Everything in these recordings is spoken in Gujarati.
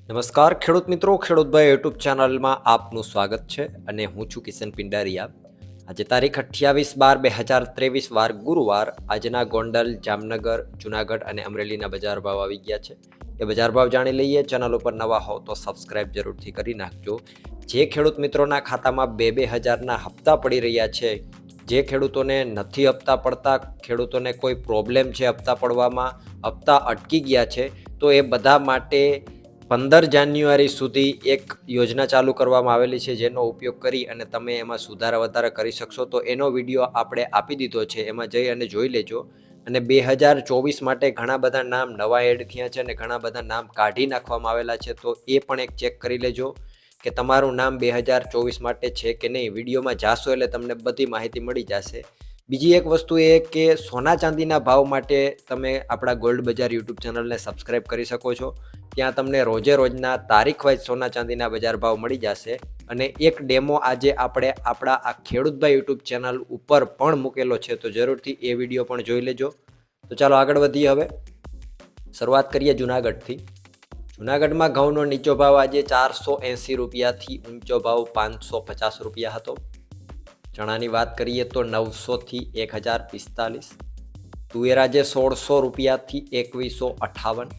નમસ્કાર ખેડૂત મિત્રો, ખેડૂતભાઈ યુટ્યુબ ચેનલમાં આપનું સ્વાગત છે અને હું છું કિશન પિંડારિયા. આજે તારીખ 28/12/2023 વાર ગુરુવાર. આજના ગોંડલ, જામનગર, જુનાગઢ અને અમરેલીના બજાર ભાવ આવી ગયા છે. એ બજાર ભાવ જાણી લઈએ. ચેનલ ઉપર નવા હો તો સબસ્ક્રાઇબ જરૂરથી કરી નાખજો. જે ખેડૂત મિત્રોના ખાતામાં 2,000ના હપ્તા પડી રહ્યા છે, જે ખેડૂતોને નથી હપ્તા પડતા, ખેડૂતોને કોઈ પ્રોબ્લેમ છે હપ્તા પડવામાં, હપ્તા અટકી ગયા છે, તો એ બધા માટે 15 જાન્યુઆરી સુધી એક યોજના ચાલુ કરવામાં આવેલી છે, જેનો ઉપયોગ કરી અને તમે એમાં સુધારા વધારા કરી શકશો. તો એનો વિડીયો આપણે આપી દીધો છે, એમાં જઈ અને જોઈ લેજો. અને 2024 માટે ઘણા બધા નામ નવા એડ થયા છે અને ઘણા બધા નામ કાઢી નાખવામાં આવેલા છે, તો એ પણ એક ચેક કરી લેજો કે તમારું નામ 2024 માટે છે કે નહીં. વિડીયોમાં જાશો એટલે તમને બધી માહિતી મળી જશે. બીજી એક વસ્તુ એ કે સોના ચાંદીના ભાવ માટે તમે આપણા ગોલ્ડ બજાર યુટ્યુબ ચેનલને સબસ્ક્રાઈબ કરી શકો છો. ત્યાં તમને રોજે રોજના તારીખ વાઇઝ સોના ચાંદીના બજાર ભાવ મળી જશે. અને એક ડેમો આજે આપણે આપણા આ ખેડૂતભાઈ યુટ્યુબ ચેનલ ઉપર પણ મૂકેલો છે, તો જરૂરથી એ વિડીયો પણ જોઈ લેજો. તો ચાલો આગળ વધીએ. હવે શરૂઆત કરીએ જુનાગઢથી. જુનાગઢમાં ઘઉંનો નીચો ભાવ આજે 480 રૂપિયાથી ઊંચો ભાવ 550 રૂપિયા હતો. ચણાની વાત કરીએ તો 900થી 1045. તુવેર આજે 1600 રૂપિયાથી 2158.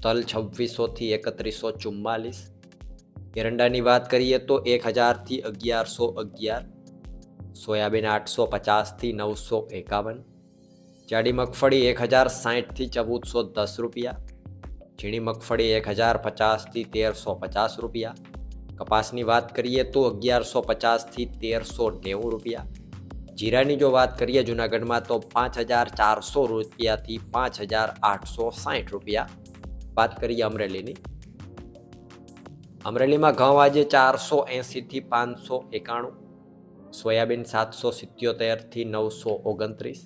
તલ 2600થી 3144. એરંડાની વાત કરીએ તો 1000થી 1111. સોયાબીન 850થી 951. જાડી મગફળી 1060થી 1410 રૂપિયા. ઝીણી મગફળી 1050થી 1350 રૂપિયા. કપાસની વાત કરીએ તો 1150થી 1390 રૂપિયા. જીરાની જો વાત કરીએ જુનાગઢમાં તો 5400 રૂપિયાથી 5860 રૂપિયા. વાત કરીએ અમરેલીની. અમરેલીમાં ઘઉં આજે 480થી 591. સોયાબીન 777થી 929.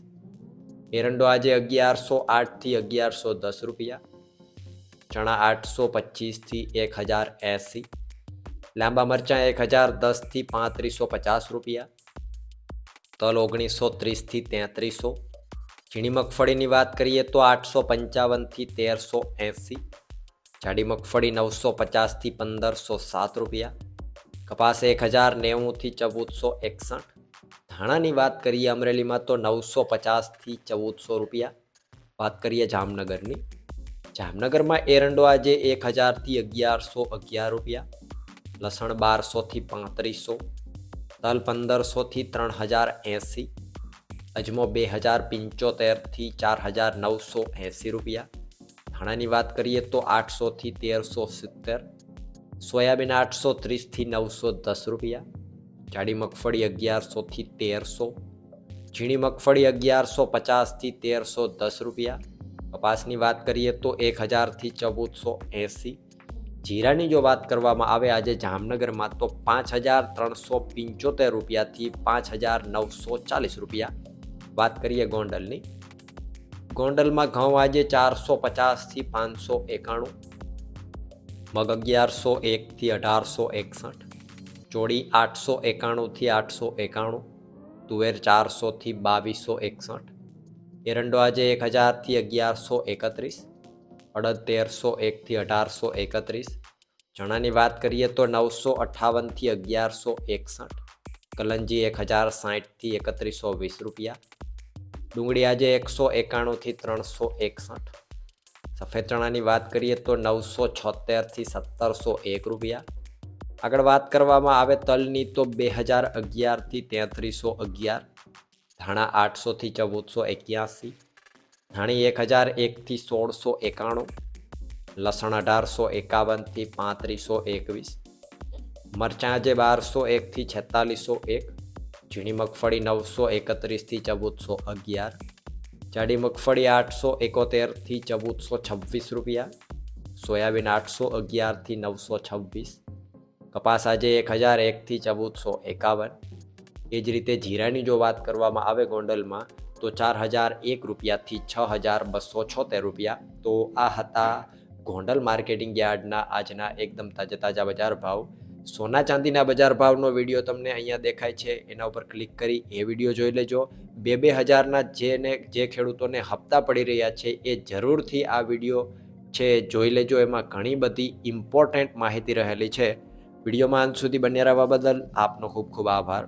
એરંડો આજે 1108થી 1110 રૂપિયા. ચણા 825થી 1080. લાંબા મરચાં 1010થી 3550 રૂપિયા. તલ 1930થી 3300. ઝીણી મગફળીની વાત કરીએ તો 855થી 1380. જાડી મગફળી 950થી 1507 રૂપિયા. કપાસ 1090થી 1461. ધાણાની વાત કરીએ અમરેલીમાં તો 950થી 1400 રૂપિયા. વાત કરીએ જામનગરની. જામનગરમાં એરંડો આજે 1000થી 1111 રૂપિયા. લસણ 1200થી 3500. તલ 1500થી 3080. અજમો 2075થી 4980 રૂપિયા. ધાણાની વાત કરીએ તો 800થી 1370. સોયાબીન 830થી 910 રૂપિયા. જાડી મગફળી 1100થી 1300. ઝીણી મગફળી 1150થી 1310 રૂપિયા. કપાસની વાત કરીએ તો 1000થી 1480. જીરાની જો વાત કરવામાં આવે આજે જામનગરમાં તો 5375 રૂપિયાથી 5940 રૂપિયા. વાત કરીએ ગોંડલની. ગોંડલમાં ઘઉં આજે 450થી 591. મગ 1101થી 1861. ચોળી 891થી 891. તુવેર 400થી 2261. એરંડો આજે 1000થી 1131. અડદ 1301થી 1831. ચણાની વાત કરીએ તો 958થી 1161. કલંજી 1060થી 3120 રૂપિયા. ડુંગળી આજે 191થી 361. સફેદ ચણાની વાત કરીએ તો 976થી 1701 રૂપિયા. આગળ વાત કરવામાં આવે તલની તો 2011થી 3311. ધાણા 800થી 1481. ધાણી 1001થી 1691. લસણ 1851થી 3521. મરચાં આજે 1201થી 4601. ઝીણી મગફળી 931થી 1411. જાડી મગફળી 871થી 1426 રૂપિયા. સોયાબીન 811થી 926. કપાસ આજે 1001થી 1451. એ જ રીતે જીરાની જો વાત કરવામાં આવે ગોંડલમાં તો 4001 રૂપિયાથી 6276 રૂપિયા. તો આ હતા ગોંડલ માર્કેટિંગ યાર્ડના આજના એકદમ તાજા બજાર ભાવ. સોના ચાંદીના બજાર ભાવનો વિડીયો તમને અહીંયા દેખાય છે, એના ઉપર ક્લિક કરી એ વિડીયો જોઈ લેજો. 2,000ના જે ખેડૂતોને હપ્તા પડી રહ્યા છે એ જરૂરથી આ વિડીયો છે એ જોઈ લેજો. એમાં ઘણી બધી ઇમ્પોર્ટન્ટ માહિતી રહેલી છે. વિડીયોમાં અંત સુધી બન્યા રહેવા બદલ આપનો ખૂબ ખૂબ આભાર.